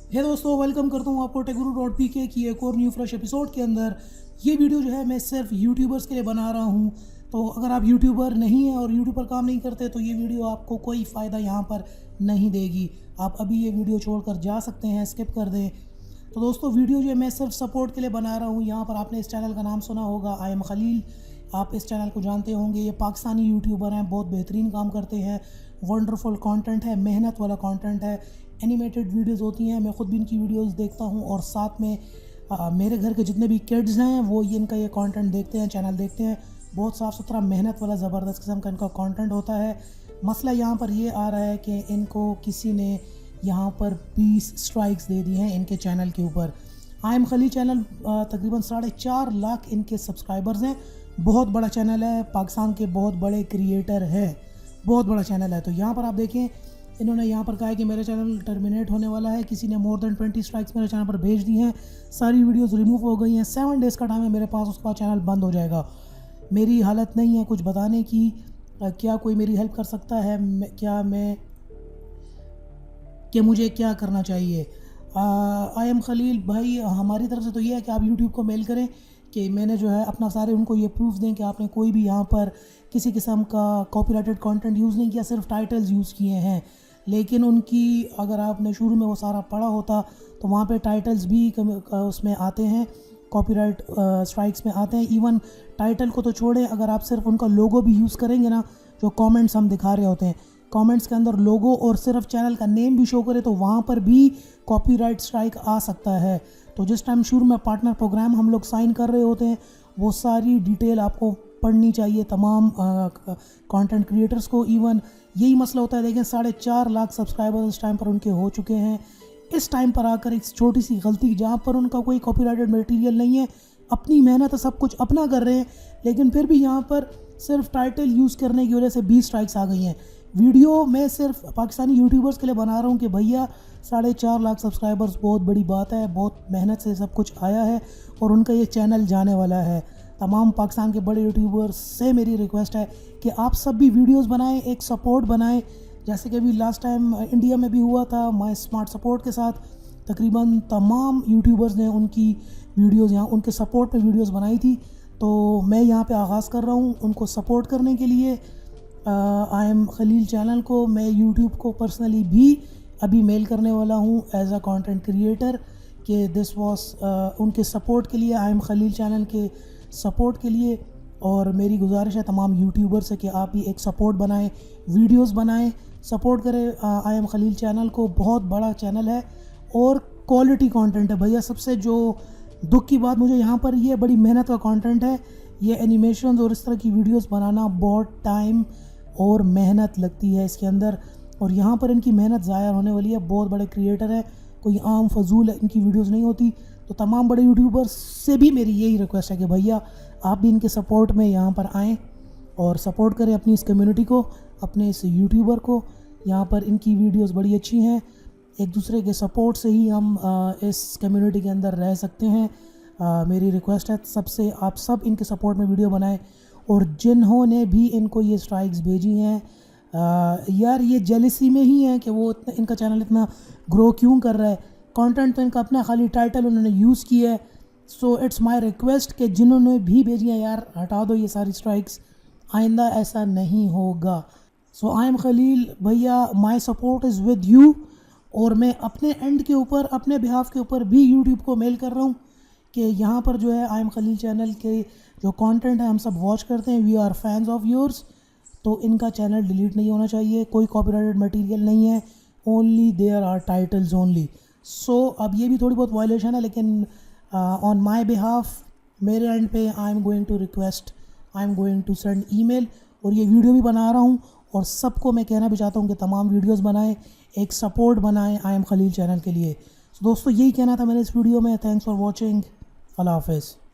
है दोस्तों, वेलकम करता हूँ आपको techguru.pk की एक और न्यू फ्रेश एपिसोड के अंदर। ये वीडियो जो है मैं सिर्फ यूट्यूबर्स के लिए बना रहा हूँ। तो अगर आप यूट्यूबर नहीं हैं और यूट्यूब पर काम नहीं करते तो ये वीडियो आपको कोई फ़ायदा यहाँ पर नहीं देगी। आप अभी ये वीडियो छोड़कर जा सकते हैं, स्किप कर दें। तो दोस्तों, वीडियो जो है मैं सिर्फ सपोर्ट के लिए बना रहा हूँ। यहाँ पर आपने इस चैनल का नाम सुना होगा, आई एम खलील। आप इस चैनल को जानते होंगे। ये पाकिस्तानी यूट्यूबर हैं, बहुत बेहतरीन काम करते हैं, वंडरफुल कंटेंट है, मेहनत वाला कंटेंट है, एनिमेटेड वीडियोस होती हैं। मैं ख़ुद भी इनकी वीडियोस देखता हूँ और साथ में मेरे घर के जितने भी किड्स हैं वो इनका ये कंटेंट देखते हैं, चैनल देखते हैं। बहुत साफ़ सुथरा, मेहनत वाला, ज़बरदस्त किस्म का इनका कंटेंट होता है। मसला यहाँ पर ये आ रहा है कि इनको किसी ने यहाँ पर 20 स्ट्राइक्स दे दी हैं इनके चैनल के ऊपर। आई एम खलील चैनल तकरीबन 4.5 लाख इनके सब्सक्राइबर्स हैं। बहुत बड़ा चैनल है, पाकिस्तान के बहुत बड़े क्रिएटर है, बहुत बड़ा चैनल है। तो यहाँ पर आप देखें, इन्होंने यहाँ पर कहा है कि मेरा चैनल टर्मिनेट होने वाला है। किसी ने मोर देन 20 स्ट्राइक्स मेरे चैनल पर भेज दी हैं, सारी वीडियोस रिमूव हो गई हैं। 7 डेज़ का टाइम है मेरे पास, उसका चैनल बंद हो जाएगा। मेरी हालत नहीं है कुछ बताने की। क्या कोई मेरी हेल्प कर सकता है? कि मुझे क्या करना चाहिए? आई एम खलील भाई, हमारी तरफ से तो ये है कि आप यूट्यूब को मेल करें कि मैंने जो है अपना सारे उनको ये प्रूफ दें कि आपने कोई भी यहाँ पर किसी किस्म का कॉपीराइटेड कंटेंट यूज़ नहीं किया, सिर्फ टाइटल्स यूज़ किए हैं। लेकिन उनकी अगर आपने शुरू में वो सारा पढ़ा होता तो वहाँ पे टाइटल्स भी उसमें आते हैं, कॉपीराइट स्ट्राइक्स में आते हैं। इवन टाइटल को तो छोड़े, अगर आप सिर्फ उनका लोगो भी यूज़ करेंगे ना, जो कमेंट्स हम दिखा रहे होते हैं, कमेंट्स के अंदर लोगो और सिर्फ चैनल का नेम भी शो करे तो वहाँ पर भी कॉपीराइट स्ट्राइक आ सकता है। तो जिस टाइम शुरू में पार्टनर प्रोग्राम हम लोग साइन कर रहे होते हैं, वो सारी डिटेल आपको पढ़नी चाहिए तमाम कंटेंट क्रिएटर्स को। इवन यही मसला होता है, देखें 4.5 लाख सब्सक्राइबर्स इस टाइम पर उनके हो चुके हैं। इस टाइम पर आकर एक छोटी सी गलती, जहाँ पर उनका कोई कॉपीराइटेड मटेरियल नहीं है, अपनी मेहनत सब कुछ अपना कर रहे हैं, लेकिन फिर भी यहाँ पर सिर्फ टाइटल यूज़ करने की वजह से 20 स्ट्राइक्स आ गई हैं। वीडियो मैं सिर्फ पाकिस्तानी यूट्यूबर्स के लिए बना रहा हूँ कि भैया 4.5 लाख सब्सक्राइबर्स बहुत बड़ी बात है, बहुत मेहनत से सब कुछ आया है और उनका ये चैनल जाने वाला है। तमाम पाकिस्तान के बड़े यूट्यूबर्स से मेरी रिक्वेस्ट है कि आप सब भी वीडियोस बनाएं, एक सपोर्ट बनाएं। जैसे कि अभी लास्ट टाइम इंडिया में भी हुआ था माय स्मार्ट सपोर्ट के साथ, तकरीबन तमाम यूट्यूबर्स ने उनकी वीडियोस यहाँ उनके सपोर्ट में वीडियोस बनाई थी। तो मैं यहाँ पे आगाज़ कर रहा हूँ उनको सपोर्ट करने के लिए। आई एम खलील चैनल को मैं यूट्यूब को पर्सनली भी अभी मेल करने वाला हूँ एज अ कंटेंट क्रिएटर कि दिस वाज उनके सपोर्ट के लिए, आई एम खलील चैनल के सपोर्ट के लिए। और मेरी गुजारिश है तमाम यूट्यूबर से कि आप भी एक सपोर्ट बनाएं, वीडियोस बनाएं, सपोर्ट करें आई एम खलील चैनल को। बहुत बड़ा चैनल है और क्वालिटी कंटेंट है भैया। सबसे जो दुख की बात मुझे यहाँ पर, ये बड़ी मेहनत का कंटेंट है। ये एनिमेशन और इस तरह की वीडियोस बनाना बहुत टाइम और मेहनत लगती है इसके अंदर, और यहाँ पर इनकी मेहनत ज़ाया होने वाली है। बहुत बड़े क्रिएटर है, कोई आम फजूल इनकी वीडियोस नहीं होती। तो तमाम बड़े यूट्यूबर्स से भी मेरी यही रिक्वेस्ट है कि भैया आप भी इनके सपोर्ट में यहाँ पर आएँ और सपोर्ट करें अपनी इस कम्युनिटी को, अपने इस यूट्यूबर को। यहाँ पर इनकी वीडियोस बड़ी अच्छी हैं, एक दूसरे के सपोर्ट से ही हम इस कम्युनिटी के अंदर रह सकते हैं। मेरी रिक्वेस्ट है सबसे, आप सब इनके सपोर्ट में वीडियो बनाएं। और जिन्होंने भी इनको ये स्ट्राइक्स भेजी हैं, यार ये जेलसी में ही है कि वो इनका चैनल इतना ग्रो क्यों कर रहा है। कंटेंट तो इनका अपना, खाली टाइटल उन्होंने यूज़ किया है। सो इट्स माय रिक्वेस्ट कि जिन्होंने भी भेजी हैं, यार हटा दो ये सारी स्ट्राइक्स, आइंदा ऐसा नहीं होगा। सो आई एम खलील भैया, my support is with you. और मैं अपने एंड के ऊपर, अपने बिहाफ के ऊपर भी यूट्यूब को मेल कर रहा हूँ कि यहाँ पर जो है आई एम खलील चैनल के जो कंटेंट है हम सब वॉच करते हैं, we are fans of yours. तो इनका चैनल डिलीट नहीं होना चाहिए, कोई कॉपीराइटेड मटेरियल नहीं है, only there are titles only. So अब ये भी थोड़ी बहुत वायलेशन है, लेकिन ऑन माय बिहाफ, मेरे एंड पे I am going to request, I am going to send email. और ये वीडियो भी बना रहा हूँ और सबको मैं कहना भी चाहता हूँ कि तमाम वीडियोस बनाएं, एक सपोर्ट बनाएं आई एम खलील चैनल के लिए। दोस्तों, यही कहना था मैंने इस वीडियो में। Thanks for watching. अल्लाह हाफ़िज़।